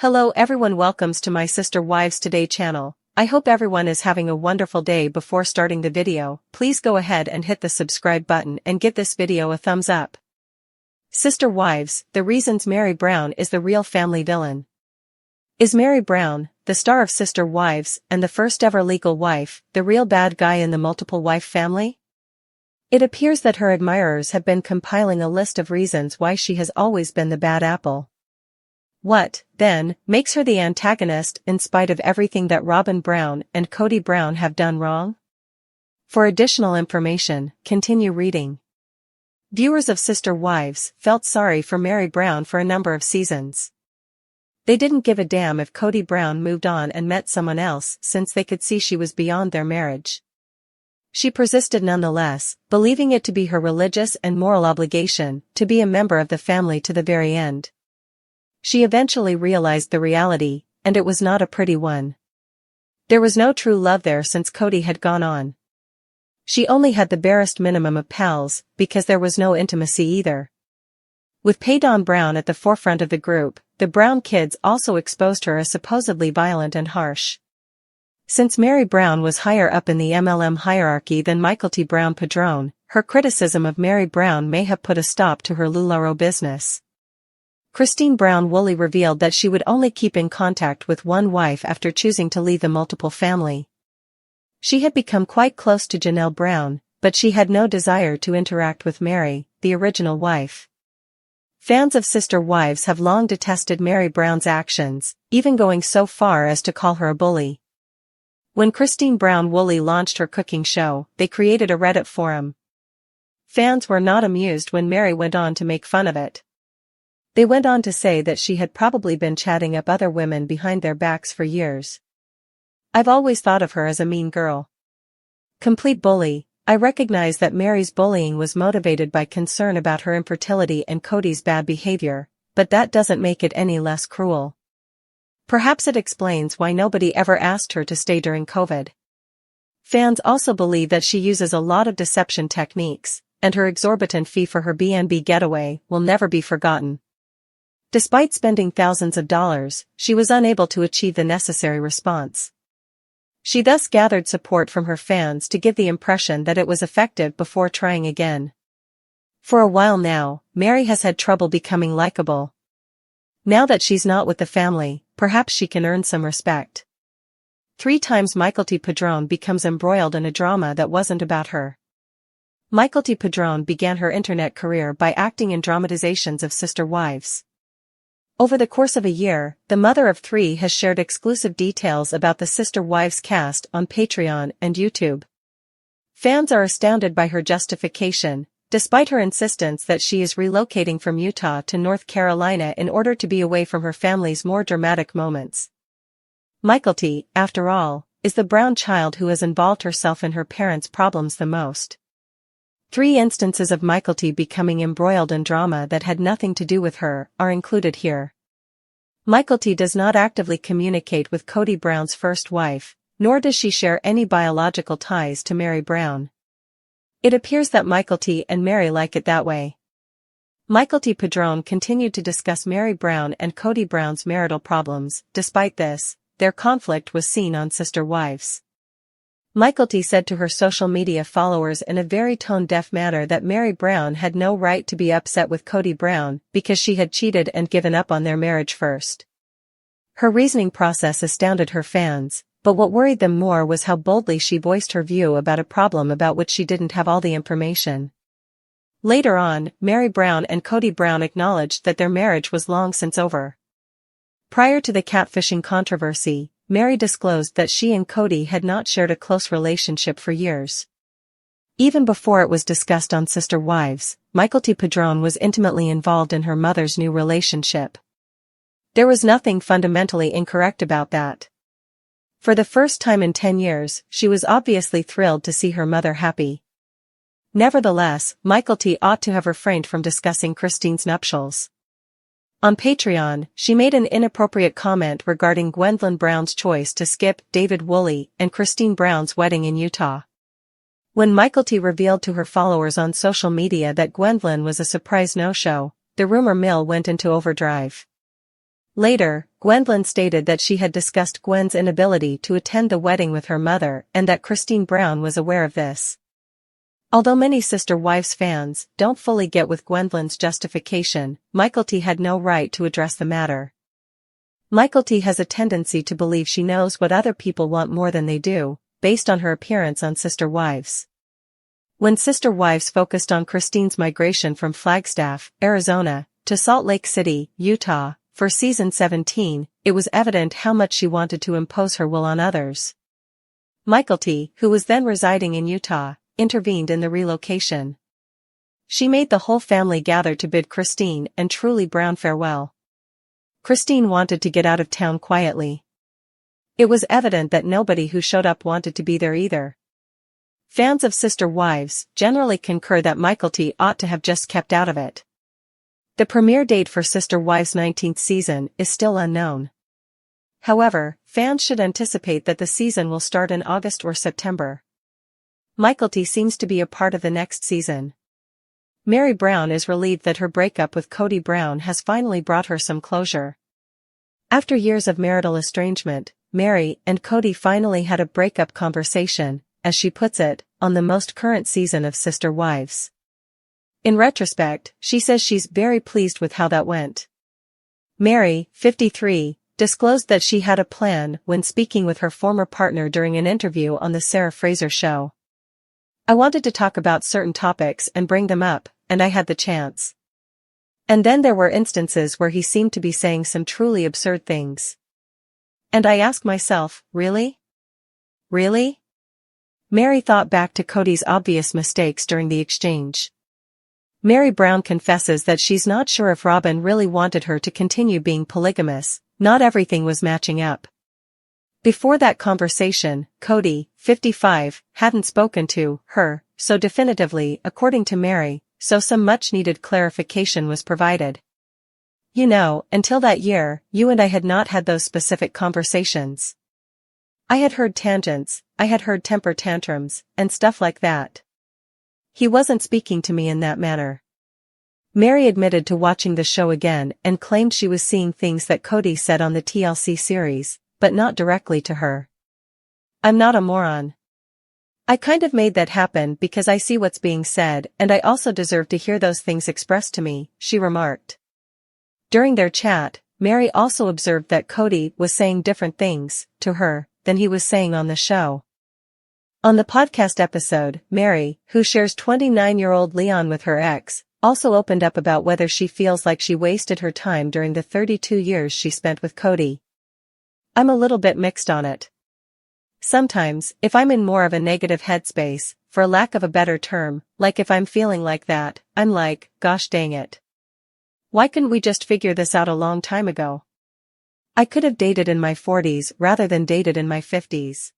Hello everyone, welcomes to my Sister Wives Today channel. I hope everyone is having a wonderful day. Before starting the video, please go ahead and hit the subscribe button and give this video a thumbs up. Sister Wives, the reasons Meri Brown is the real family villain. Is Meri Brown, the star of Sister Wives and the first ever legal wife, the real bad guy in the multiple wife family? It appears that her admirers have been compiling a list of reasons why she has always been the bad apple. What, then, makes her the antagonist in spite of everything that Robin Brown and Kody Brown have done wrong? For additional information, continue reading. Viewers of Sister Wives felt sorry for Meri Brown for a number of seasons. They didn't give a damn if Kody Brown moved on and met someone else, since they could see she was beyond their marriage. She persisted nonetheless, believing it to be her religious and moral obligation to be a member of the family to the very end. She eventually realized the reality, and it was not a pretty one. There was no true love there since Kody had gone on. She only had the barest minimum of pals, because there was no intimacy either. With Paydon Brown at the forefront of the group, the Brown kids also exposed her as supposedly violent and harsh. Since Meri Brown was higher up in the MLM hierarchy than Michael T. Brown Padron, her criticism of Meri Brown may have put a stop to her LuLaRoe business. Christine Brown Woolley revealed that she would only keep in contact with one wife after choosing to leave the multiple family. She had become quite close to Janelle Brown, but she had no desire to interact with Meri, the original wife. Fans of Sister Wives have long detested Meri Brown's actions, even going so far as to call her a bully. When Christine Brown Woolley launched her cooking show, they created a Reddit forum. Fans were not amused when Meri went on to make fun of it. They went on to say that she had probably been chatting up other women behind their backs for years. I've always thought of her as a mean girl. Complete bully. I recognize that Meri's bullying was motivated by concern about her infertility and Kody's bad behavior, but that doesn't make it any less cruel. Perhaps it explains why nobody ever asked her to stay during COVID. Fans also believe that she uses a lot of deception techniques, and her exorbitant fee for her B&B getaway will never be forgotten. Despite spending thousands of dollars, she was unable to achieve the necessary response. She thus gathered support from her fans to give the impression that it was effective before trying again. For a while now, Meri has had trouble becoming likable. Now that she's not with the family, perhaps she can earn some respect. 3 times Michael T. Padron becomes embroiled in a drama that wasn't about her. Michael T. Padron began her internet career by acting in dramatizations of Sister Wives. Over the course of a year, the mother of 3 has shared exclusive details about the Sister Wives cast on Patreon and YouTube. Fans are astounded by her justification, despite her insistence that she is relocating from Utah to North Carolina in order to be away from her family's more dramatic moments. Michael T., after all, is the Brown child who has involved herself in her parents' problems the most. 3 instances of Michael T. becoming embroiled in drama that had nothing to do with her are included here. Michael T. does not actively communicate with Kody Brown's first wife, nor does she share any biological ties to Meri Brown. It appears that Michael T. and Meri like it that way. Michael T. Padron continued to discuss Meri Brown and Kody Brown's marital problems. Despite this, their conflict was seen on Sister Wives. Michael T. said to her social media followers in a very tone-deaf manner that Meri Brown had no right to be upset with Kody Brown because she had cheated and given up on their marriage first. Her reasoning process astounded her fans, but what worried them more was how boldly she voiced her view about a problem about which she didn't have all the information. Later on, Meri Brown and Kody Brown acknowledged that their marriage was long since over. Prior to the catfishing controversy, Meri disclosed that she and Kody had not shared a close relationship for years. Even before it was discussed on Sister Wives, Michael T. Padron was intimately involved in her mother's new relationship. There was nothing fundamentally incorrect about that. For the first time in 10 years, she was obviously thrilled to see her mother happy. Nevertheless, Michael T. ought to have refrained from discussing Christine's nuptials. On Patreon, she made an inappropriate comment regarding Gwendolyn Brown's choice to skip David Woolley and Christine Brown's wedding in Utah. When Michael T. revealed to her followers on social media that Gwendolyn was a surprise no-show, the rumor mill went into overdrive. Later, Gwendolyn stated that she had discussed Gwen's inability to attend the wedding with her mother and that Christine Brown was aware of this. Although many Sister Wives fans don't fully get with Gwendolyn's justification, Michael T had no right to address the matter. Michael T has a tendency to believe she knows what other people want more than they do, based on her appearance on Sister Wives. When Sister Wives focused on Christine's migration from Flagstaff, Arizona, to Salt Lake City, Utah, for season 17, it was evident how much she wanted to impose her will on others. Michael T, who was then residing in Utah, intervened in the relocation. She made the whole family gather to bid Christine and Truly Brown farewell. Christine wanted to get out of town quietly. It was evident that nobody who showed up wanted to be there either. Fans of Sister Wives generally concur that Michael T ought to have just kept out of it. The premiere date for Sister Wives' 19th season is still unknown. However, fans should anticipate that the season will start in August or September. Michael T seems to be a part of the next season. Meri Brown is relieved that her breakup with Kody Brown has finally brought her some closure. After years of marital estrangement, Meri and Kody finally had a breakup conversation, as she puts it, on the most current season of Sister Wives. In retrospect, she says she's very pleased with how that went. Meri, 53, disclosed that she had a plan when speaking with her former partner during an interview on the Sarah Fraser show. "I wanted to talk about certain topics and bring them up, and I had the chance. And then there were instances where he seemed to be saying some truly absurd things. And I asked myself, really? Really?" Meri thought back to Kody's obvious mistakes during the exchange. Meri Brown confesses that she's not sure if Robin really wanted her to continue being polygamous, not everything was matching up. Before that conversation, Kody, 55, hadn't spoken to her so definitively, according to Meri, so some much-needed clarification was provided. "You know, until that year, you and I had not had those specific conversations. I had heard tangents, I had heard temper tantrums, and stuff like that. He wasn't speaking to me in that manner." Meri admitted to watching the show again and claimed she was seeing things that Kody said on the TLC series, but not directly to her. "I'm not a moron. I kind of made that happen because I see what's being said and I also deserve to hear those things expressed to me," she remarked. During their chat, Meri also observed that Kody was saying different things, to her, than he was saying on the show. On the podcast episode, Meri, who shares 29-year-old Leon with her ex, also opened up about whether she feels like she wasted her time during the 32 years she spent with Kody. "I'm a little bit mixed on it. Sometimes, if I'm in more of a negative headspace, for lack of a better term, like if I'm feeling like that, I'm like, gosh dang it. Why couldn't we just figure this out a long time ago? I could have dated in my 40s rather than dated in my 50s.